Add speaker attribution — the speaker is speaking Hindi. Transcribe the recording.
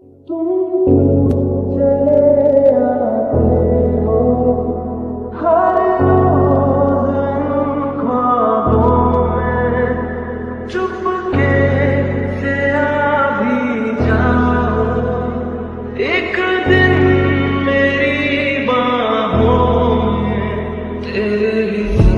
Speaker 1: तुम क्यों चले आते हो हर रोज इन ख्वाबों में, चुपके से आ भी जाओ एक दिन मेरी बाहों में, तेरी